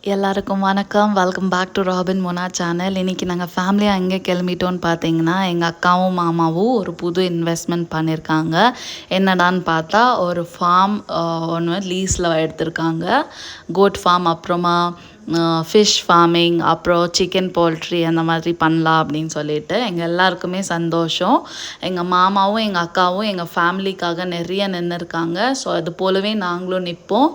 எல்லாருக்கும் வணக்கம். Welcome back to Robin Mona channel. இன்றைக்கி நாங்கள் ஃபேமிலியாக எங்கே கிளம்பிட்டோன்னு பார்த்தீங்கன்னா, எங்கள் அக்காவும் மாமாவும் ஒரு புது இன்வெஸ்ட்மெண்ட் பண்ணியிருக்காங்க. என்னடான்னு பார்த்தா ஒரு ஃபார்ம் ஒன்று லீஸில் எடுத்திருக்காங்க. கோட் ஃபார்ம், அப்புறமா ஃபிஷ் ஃபார்மிங், அப்புறம் சிக்கன் போல்ட்ரி அந்த மாதிரி பண்ணலாம் அப்படின்னு சொல்லிட்டு எங்கள் எல்லாருக்குமே சந்தோஷம். எங்கள் மாமாவும் எங்கள் அக்காவும் எங்கள் ஃபேமிலிக்காக நிறைய நின்றுருக்காங்க. ஸோ அது போலவே நாங்களும் நிற்போம்.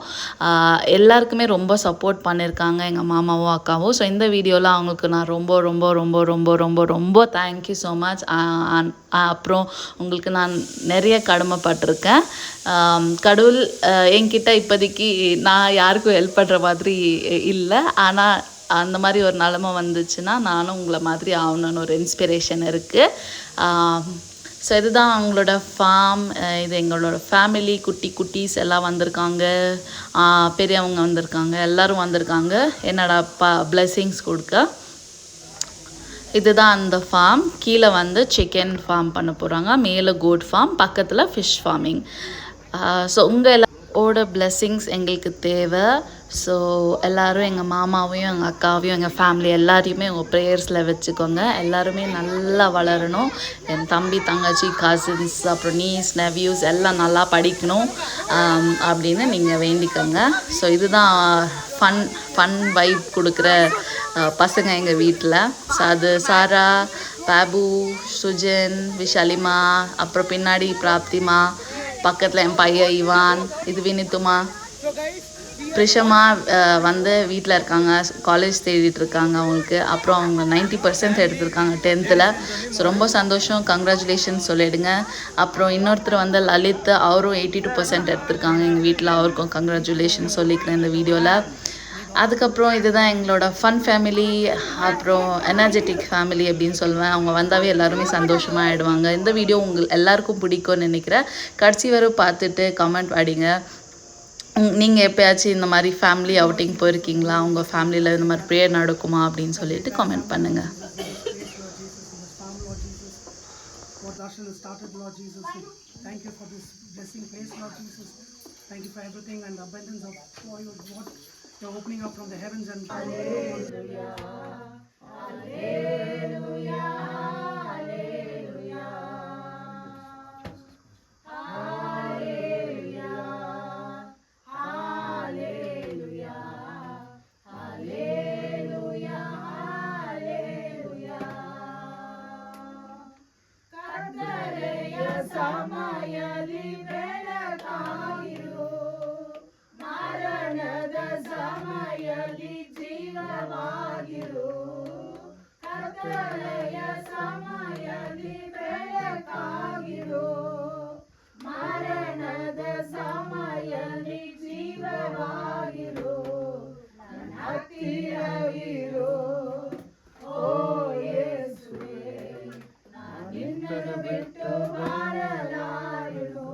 எல்லாருக்குமே ரொம்ப சப்போர்ட் பண்ணியிருக்காங்க எங்கள் மாமாவும் அக்காவும். ஸோ இந்த வீடியோவில் அவங்களுக்கு நான் ரொம்ப ரொம்ப ரொம்ப ரொம்ப ரொம்ப ரொம்ப தேங்க்யூ ஸோ மச். அப்புறம் உங்களுக்கு நான் நிறைய கடமைப்பட்டிருக்கேன். கடவுள் என்கிட்ட இப்போதைக்கு நான் யாருக்கும் ஹெல்ப் பண்ணுற மாதிரி இல்லை. ஆனால் அந்த மாதிரி ஒரு நிலமை வந்துச்சுன்னா நானும் உங்களை மாதிரி ஆகணுன்னு ஒரு இன்ஸ்பிரேஷன் இருக்குது. ஸோ இதுதான் அவங்களோட ஃபார்ம். இது எங்களோட ஃபேமிலி, குட்டீஸ் எல்லாம் வந்திருக்காங்க. பெரியவங்க வந்திருக்காங்க, எல்லோரும் வந்திருக்காங்க என்னோட பிளெஸ்ஸிங்ஸ் கொடுக்க. இதுதான் அந்த ஃபார்ம். கீழே வந்து சிக்கன் ஃபார்ம் பண்ண போகிறாங்க, மேலே கோட் ஃபார்ம், பக்கத்தில் ஃபிஷ் ஃபார்மிங். ஸோ உங்கள் எல்லாரோட பிளெஸ்ஸிங்ஸ் எங்களுக்கு தேவை. ஸோ எல்லோரும் எங்கள் மாமாவையும் எங்கள் அக்காவையும் எங்கள் ஃபேமிலி எல்லாரையுமே உங்கள் ப்ரேயர்ஸில் வச்சுக்கோங்க. எல்லாருமே நல்லா வளரணும். என் தம்பி, தங்கச்சி, கசின்ஸ், அப்புறம் நீஸ், நெவ்யூஸ் எல்லாம் நல்லா படிக்கணும் அப்படின்னு நீங்கள் வேண்டிக்கோங்க. ஸோ இதுதான் ஃபன் வைப் கொடுக்குற பசங்க எங்கள் வீட்டில். ஸோ அது சாரா, பாபு, சுஜன், விஷாலிமா, அப்புறம் பின்னாடி பிராப்திமா, பக்கத்தில் என் பையன் இவான், இது வினித்துமா, பிரிஷமா வந்து வீட்டில் இருக்காங்க, காலேஜ் தேடிட்டு இருக்காங்க அவங்களுக்கு. அப்புறம் அவங்க 90% எடுத்திருக்காங்க 10th. ஸோ ரொம்ப சந்தோஷம், கங்க்ராச்சுலேஷன் சொல்லிவிடுங்க. அப்புறம் இன்னொருத்தர் வந்து லலித், அவரும் 82% எடுத்திருக்காங்க எங்கள் வீட்டில். அவருக்கும் கங்க்ராச்சுலேஷன் சொல்லிக்கிறேன் இந்த வீடியோவில். அதுக்கப்புறம் இதுதான் எங்களோட ஃபன் ஃபேமிலி, அப்புறம் எனர்ஜெட்டிக் ஃபேமிலி அப்படின்னு சொல்லுவேன். அவங்க வந்தாவே எல்லாருமே சந்தோஷமாக ஆகிடுவாங்க. இந்த வீடியோ எல்லாருக்கும் பிடிக்கும்னு நினைக்கிறேன். கடைசி வரை பார்த்துட்டு கமெண்ட் அடிங்க. நீங்கள் எப்போயாச்சும் இந்த மாதிரி ஃபேமிலி அவுட்டிங் போயிருக்கீங்களா? உங்கள் ஃபேமிலியில் இந்த மாதிரி ப்ரேயர் நடக்குமா அப்படின்னு சொல்லிட்டு கமெண்ட் பண்ணுங்கள். You're opening up from the heavens and Hallelujah, Hallelujah, Hallelujah, Hallelujah, Hallelujah, Hallelujah, Hallelujah. ಕತ್ತಲೆಯ ಸಮಯದಲ್ಲಿ ಬೆಳಕಾಗಿರು, ಮರಣದ ಸಮಯದಲ್ಲಿ ಜೀವವಾಗಿರು. ಕತ್ತಲೆಯ ಸಮಯದಲ್ಲಿ ಬೆಳಕಾಗಿರು, ಮರಣದ ಸಮಯದಲ್ಲಿ ಜೀವವಾಗಿರು. ನನ್ನ ಹತ್ತಿರ ಇರು, ಓ ಯೇಸುವೇ, ನಾನು ನಿನ್ನನ್ನು ಬಿಟ್ಟು ಬಾಳಲಾರೆನು.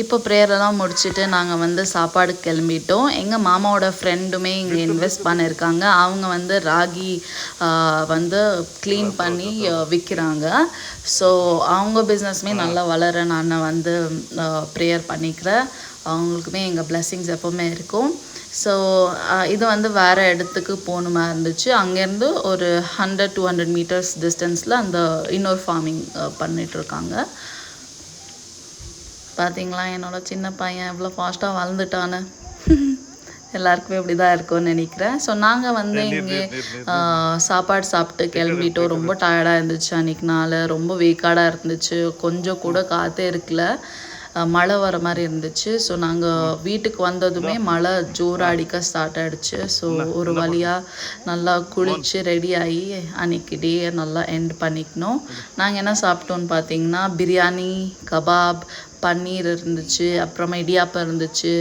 இப்போ ப்ரேயரெல்லாம் முடிச்சுட்டு நாங்கள் வந்து சாப்பாடு கிளம்பிட்டோம். எங்கள் மாமாவோட ஃப்ரெண்டுமே இங்கே இன்வெஸ்ட் பண்ணியிருக்காங்க. அவங்க வந்து ராகி வந்து க்ளீன் பண்ணி விற்கிறாங்க. ஸோ அவங்க பிஸ்னஸ்மே நல்லா வளர நான் வந்து ப்ரேயர் பண்ணிக்கிறேன். அவங்களுக்குமே எங்கள் பிளெஸ்ஸிங்ஸ் எப்போவுமே இருக்கும். ஸோ இது வந்து வேறு இடத்துக்கு போகணுமா இருந்துச்சு. அங்கேருந்து ஒரு 100-200 மீட்டர்ஸ் டிஸ்டன்ஸில் அந்த இன்னொரு ஃபார்மிங் பண்ணிகிட்ருக்காங்க. பார்த்தீங்களா என்னோட சின்ன பையன் எவ்வளோ ஃபாஸ்ட்டாக வளர்ந்துட்டான்னு. எல்லாருக்குமே இப்படி தான் இருக்கும்னு நினைக்கிறேன். ஸோ நாங்கள் வந்து இங்கே சாப்பாடு சாப்பிட்டு கிளம்பிட்டோம். ரொம்ப டயர்டாக இருந்துச்சு அன்றைக்கி நாள். ரொம்ப வேக்காடாக இருந்துச்சு. கொஞ்சம் கூட காற்றே இருக்கல. மழை வர மாதிரி இருந்துச்சு. ஸோ நாங்கள் வீட்டுக்கு வந்ததுமே மழை ஜோராக அடிக்க ஸ்டார்ட் ஆகிடுச்சு. ஸோ ஒரு வழியாக நல்லா குளித்து ரெடி ஆகி அன்றைக்கி டே நல்லா எண்ட் பண்ணிக்கணும். நாங்கள் என்ன சாப்பிட்டோன்னு பார்த்தீங்கன்னா, பிரியாணி, கபாப், பன்னீர் இருந்துச்சு, அப்புறமா இடியாப்பம் இருந்துச்சு,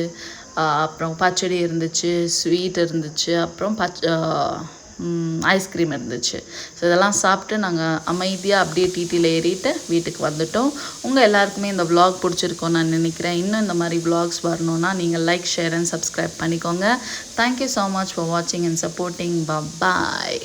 அப்புறம் பச்சடி இருந்துச்சு, ஸ்வீட் இருந்துச்சு, அப்புறம் ஐஸ்கிரீம் இருந்துச்சு. ஸோ இதெல்லாம் சாப்பிட்டு நாங்கள் அமைதியாக அப்படியே டிடியில் ஏறிட்டு வீட்டுக்கு வந்துட்டோம். உங்கள் எல்லாருக்குமே இந்த விளாக் பிடிச்சிருக்கோன்னு நான் நினைக்கிறேன். இன்னும் இந்த மாதிரி விளாக்ஸ் வரணுன்னா நீங்கள் லைக், ஷேர் அண்ட் சப்ஸ்கிரைப் பண்ணிக்கோங்க. தேங்க்யூ ஸோ மச் ஃபார் வாட்சிங் அண்ட் சப்போர்ட்டிங். பாய்.